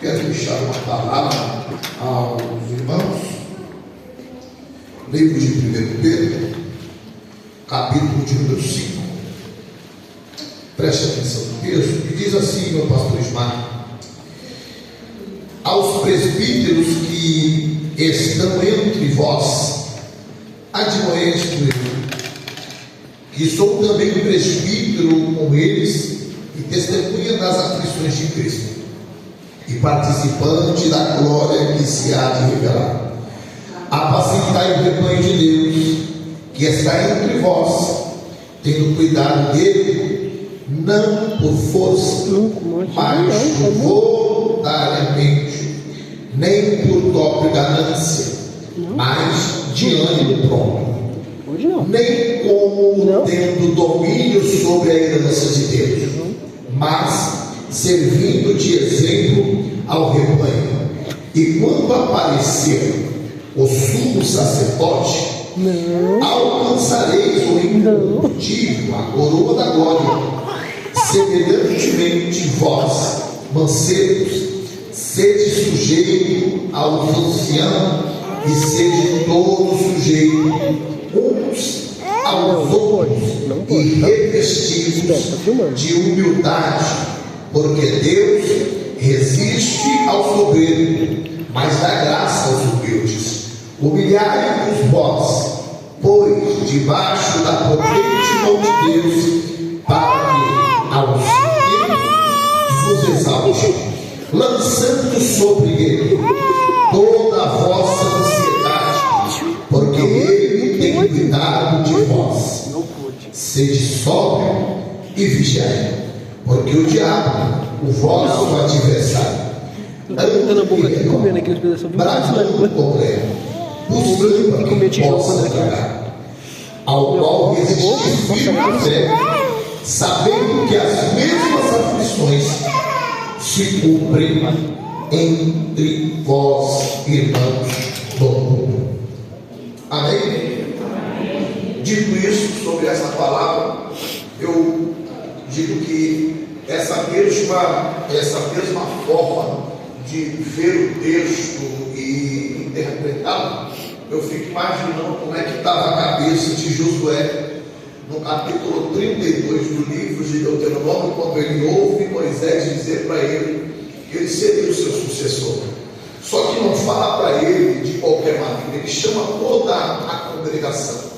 Quero deixar uma palavra aos irmãos. Livro de 1 Pedro, capítulo de número 5. Preste atenção no texto, que diz assim, meu pastor Ismael: aos presbíteros que estão entre vós, admoeste-os, que sou também presbítero com eles e testemunha das aflições de Cristo, e participante da glória que se há de revelar. Apacentai o rebanho de Deus, que está entre vós, tendo cuidado dele, não por força, mas voluntariamente, nem por própria ganância, mas de ânimo pronto, nem como tendo domínio sobre a herança de Deus, mas servindo de exemplo ao rebanho. E quando aparecer o sumo sacerdote, alcançareis o incorruptível, a coroa da glória. Semelhantemente vós, mancebos, sede sujeito aos anciãos, e sede todos sujeitos uns aos outros, e revestidos de humildade, porque Deus resiste ao soberbo, mas dá graça aos humildes. Humilhai-vos vós, pois, debaixo da potente mão de Deus, para que aos vos exalte, lançando sobre ele toda a vossa ansiedade, porque ele tem cuidado de vós. Sede sóbrio e vigiai, porque o diabo, o vosso adversário, anda bradando com ele, buscando a quem possa tragar, ao qual resistir firme na fé, sabendo que as mesmas aflições se cumprem entre vós, irmãos do mundo. Amém? Dito isso, sobre essa palavra, eu digo que essa mesma forma de ver o texto e interpretá-lo, eu fico imaginando como é que estava a cabeça de Josué no capítulo 32 do livro de Deuteronômio, quando ele ouve Moisés dizer para ele que ele seria o seu sucessor. Só que não fala para ele de qualquer maneira, ele chama toda a congregação,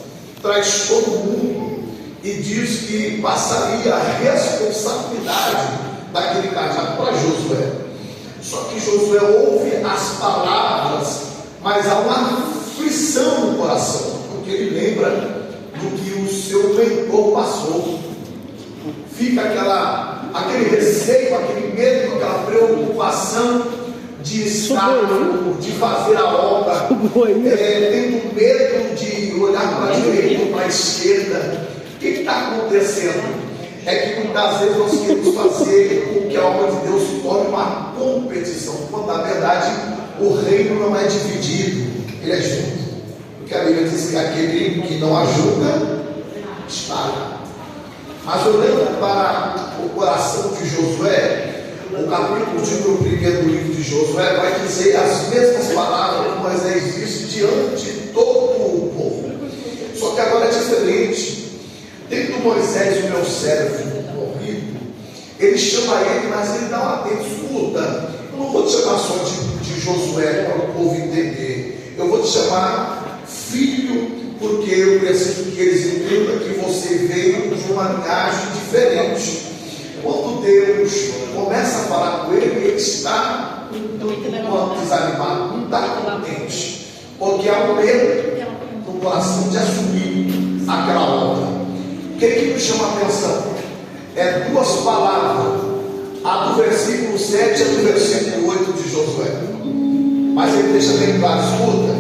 traz todo mundo e diz que passaria a responsabilidade daquele cajado para Josué. Só que Josué ouve as palavras, mas há uma aflição no coração, porque ele lembra do que o seu mentor passou. Fica aquele receio, aquele medo, aquela preocupação de estar, de fazer a obra, tendo medo de olhar para a direita ou para a esquerda. O que está acontecendo? É que muitas vezes nós queremos fazer com que a obra de Deus se torne uma competição, quando na verdade o reino não é dividido, ele é junto. Porque a Bíblia diz que aquele que não ajuda, espalha. Mas olhando para o coração de Josué, o capítulo de número 1 do livro de Josué vai dizer as mesmas palavras que Moisés disse diante de todo o povo. Só que agora é diferente. Tendo Moisés, o meu servo, morrido, ele chama ele, mas ele dá uma atento. Escuta, eu não vou te chamar só de Josué para o povo entender. Eu vou te chamar filho, porque eu preciso que eles entendam que você veio de uma linhagem diferente. Quando Deus começa a falar com ele, ele está desanimado, não está contente, porque há um medo no coração de assumir aquela obra. O que nos chama a atenção? É duas palavras, a do versículo 7 e a do versículo 8 de Josué. Mas ele deixa bem claro, escuta,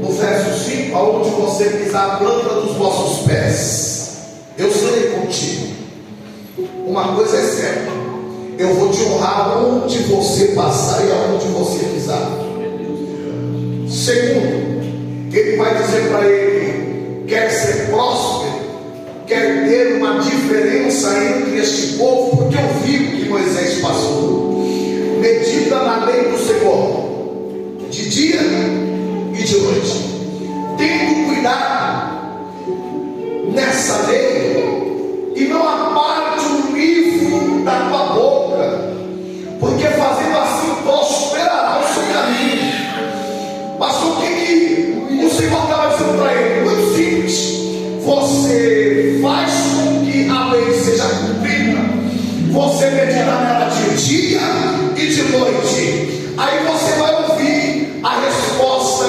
no verso 5, aonde você pisar a planta dos vossos pés, eu serei contigo. Uma coisa é certa, eu vou te honrar onde você passar e aonde você pisar. Segundo, ele vai dizer para ele: quer ser próspero, quer ter uma diferença entre este povo, porque eu vi o que Moisés passou. Medita medita na lei do Senhor, de dia e de noite, tendo cuidado nessa lei, e não aparte um livro da tua boca, porque fazendo assim prosperará o seu caminho. Pastor, o que o Senhor estava dizendo para ele? Muito simples. Você faz com que a lei seja cumprida, você medita nela de dia e de noite, aí você vai ouvir a resposta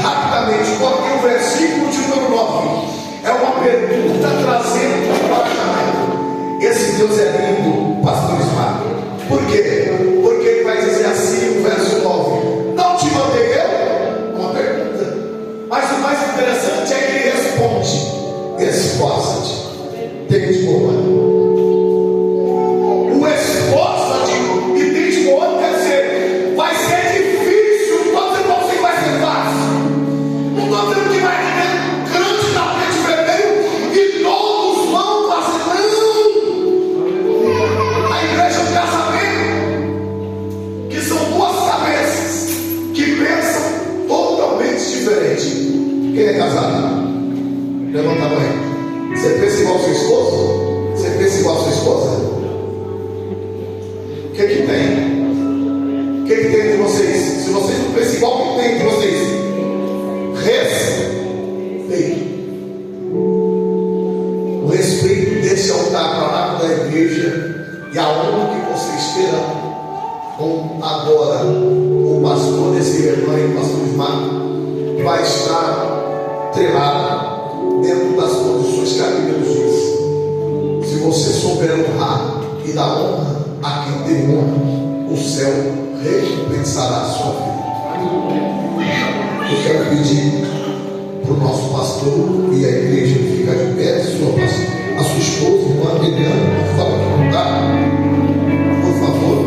rapidamente, porque o versículo de número 9 é uma pergunta trazendo um encorajamento. Esse Deus é lindo, pastor Ismael. Por quê? Porque ele vai dizer assim, o verso 9: não te mandei eu? Uma pergunta. Mas o mais interessante é que ele responde: esforça-te, tende bom ânimo. O esforça-te e tende bom ânimo quer dizer, vai ser difícil, não estou dizendo que vai ser fácil, não estou dizendo que vai ter grande tapete vermelho e todos vão fazer, não. A igreja é um casamento que são duas cabeças que pensam totalmente diferente. Quem é casado? Levanta a mão. Você pensa igual a sua esposa? Você pensa igual a sua esposa? O que tem? O que tem entre vocês? Se vocês não pensam igual, o que tem entre vocês? Respeito. O respeito desse altar para lá da igreja e a honra que vocês terão com agora o pastor desse rebanho, o pastor Ismael, vai estar trelado dentro das condições que a Bíblia nos diz. Se você souber honrar e dar honra a quem tem honra, o céu recompensará a sua vida. Eu quero pedir para o nosso pastor e a igreja ficar de pé, a sua esposa, irmã Adriana, por favor, não dá? Por favor.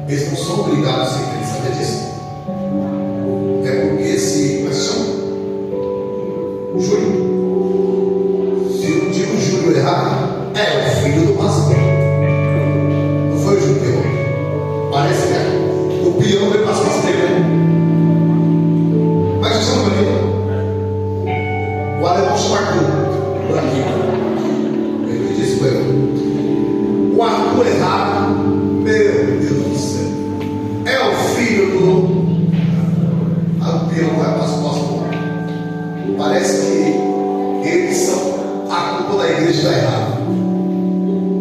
Eles não são obrigados a ser crentes, sabe disso? É porque esse, como é que se chama? Júlio. Se eu digo Júlio errado, é o filho do pastor. Não foi o Júlio que errou. Parece que é. O peão veio passar esse terreno. Mas se chama ele? O alemão chama Arthur. Por aqui. Ele disse para eu. O Arthur errado. Meu Deus do céu. É o filho do. O peão vai para as costas. Parece que eles são a culpa da igreja está errada.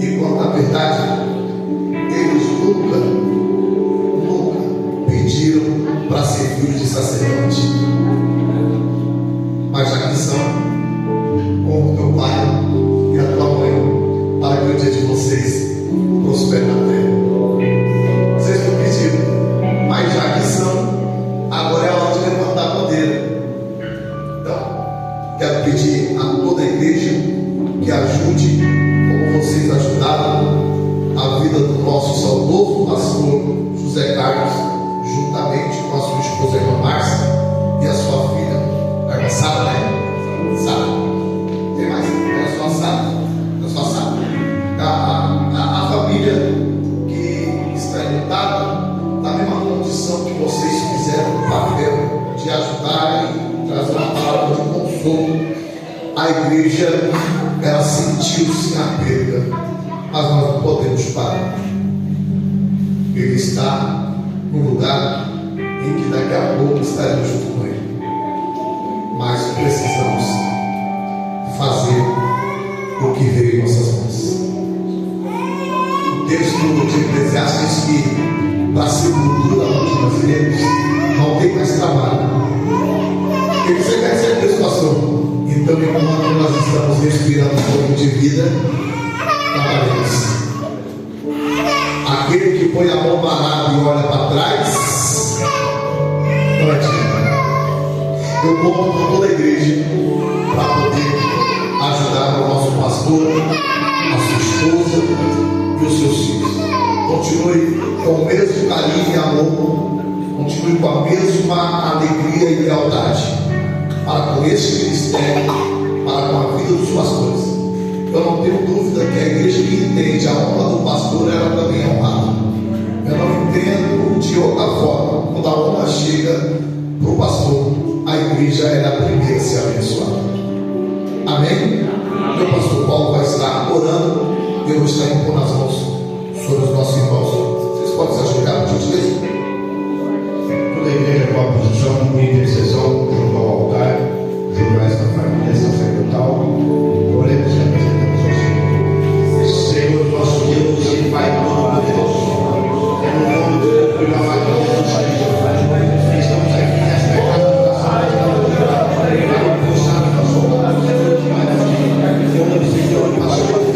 Enquanto na verdade eles nunca pediram para ser filhos de sacerdote. Mas já que são, honra o teu pai e a tua mãe, para que o dia de vocês ajudaram a vida do nosso saudoso pastor José Carlos, juntamente com a sua esposa irmã Márcia e a sua filha, a irmã Sara, né? Sara. Tem mais? É a sua Sara. É a sua Sara. A família que está enlutada, na mesma condição que vocês fizeram o papel de ajudar e trazer uma palavra de consolo. A igreja, ela sentiu-se na perda, mas nós não podemos parar. Ele está no lugar em que daqui a pouco estaremos junto com ele. Mas precisamos fazer o que veio em nossas mãos. O texto de Eclesiastes diz que para a sepultura onde nós iremos não tem mais trabalho. O que você quer dizer com isso, pastor? Então, enquanto nós estamos respirando um pouco de vida, trabalhemos. Aquele que põe a mão parada e olha para trás, não é digno. Eu conto com toda a igreja para poder ajudar o nosso pastor, a sua esposa e os seus filhos. Continue com o mesmo carinho e amor, continue com a mesma alegria e lealdade para com esse ministério, para com a vida dos pastores. Eu não tenho dúvida que a igreja que entende a honra do pastor, ela também é honrada. Eu não entendo de outra forma. Quando a honra chega para o pastor, a igreja é a primeira a ser abençoada. Amém? Meu pastor Paulo vai estar orando e eu vou estar impondo as mãos sobre os nossos irmãos. Vocês podem se ajoelhar, por gentileza? Toda a igreja com a posição de intercessão junto ao altar, junto a esta família sacerdotal, oremos e apresentamos ao Senhor. Senhor, nosso Deus e Pai todo-poderoso, é no nome do teu filho amado Jesus Cristo, estamos aqui nesta casa da sala, para impulsar a nossa vontade, Senhor, a sua vida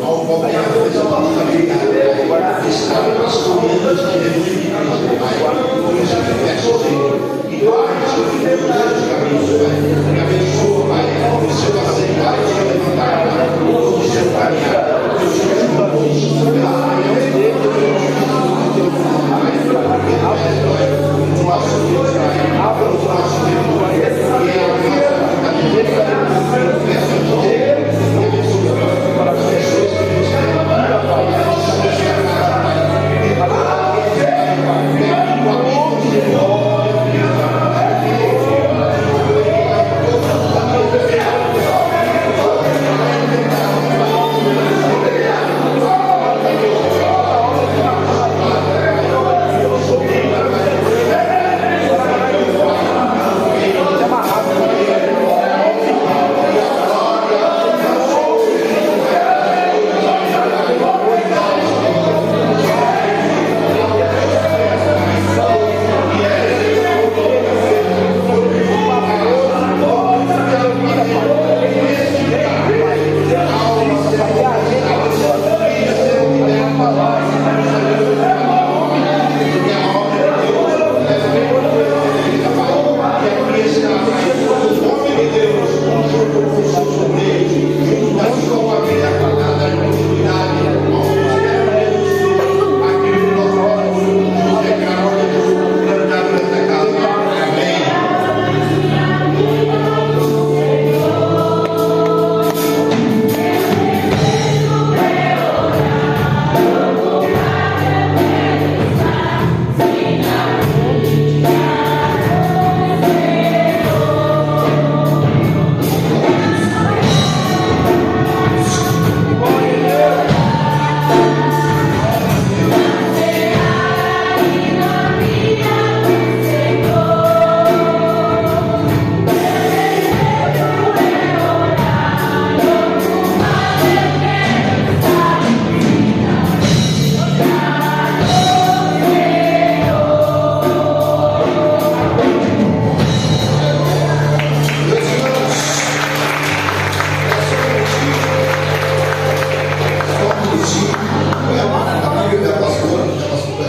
ao qual tem a presença da vida, está nas comunidades de Jesus Cristo, Pai. Por isso eu peço, Senhor, que guarde, Senhor, os caminhos, Pai, que abençoa, Pai, o seu aceitar, o seu levantar, o seu caminhar, o seu esforço, pela manhã, o nosso Deus, Pai, o nosso Deus, e é a nossa vida, peço a Deus, que abençoe as pessoas que nos querem, Pai,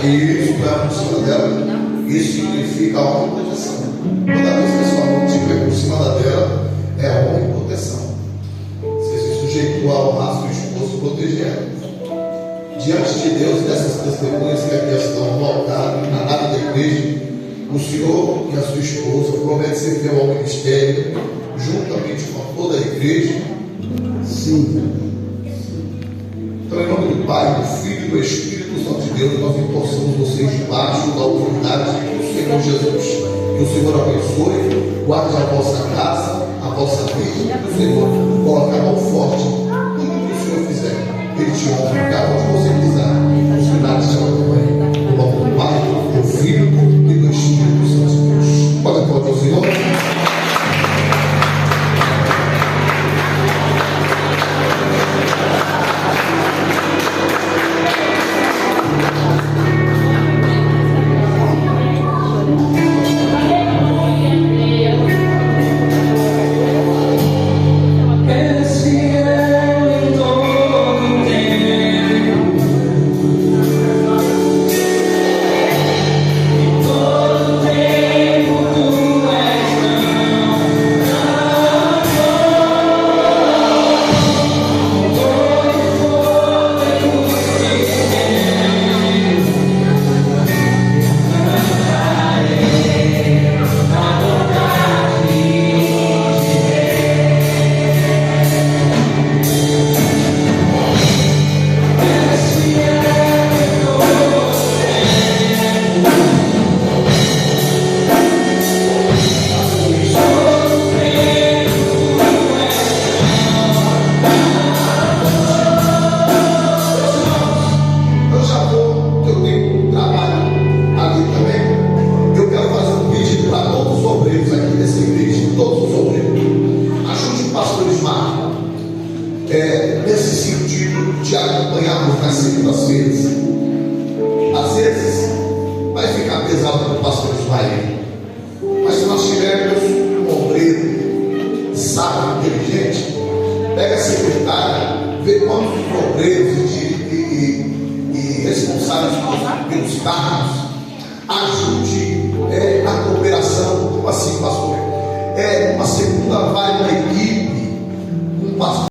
Isso, para por cima dela. Isso significa honra e proteção. Toda vez que a sua mão estiver por cima da dela, é honra e proteção. Você se sujeitou a honrar a sua esposa, proteger elas. Diante de Deus, dessas testemunhas que aqui estão voltadas na nave da igreja, o Senhor e a sua esposa prometem ser fiel ao ministério, juntamente com toda a igreja. Sim. Então, em nome do Pai, do Filho e do Espírito Santo de Deus, nós empossamos vocês debaixo da autoridade do Senhor Jesus. Que o Senhor abençoe, guarde a vossa casa, a vossa vida, que o Senhor coloque a mão forte em tudo que o Senhor fizer. Ele te honra, onde você pisar, os milagres te acompanham. No nome do Pai, do Filho e do Espírito Santo de Deus. Pode aplaudir o Senhor. Nesse sentido de acompanharmos nas segundas-feiras. Às vezes vai ficar pesado para o pastor Ismael, mas se nós tivermos um obreiro sábio, inteligente, pega a secretária, vê quantos obreiros e responsáveis pelos cargos, ajude a cooperação. Como assim, pastor? Uma segunda vai na equipe, um pastor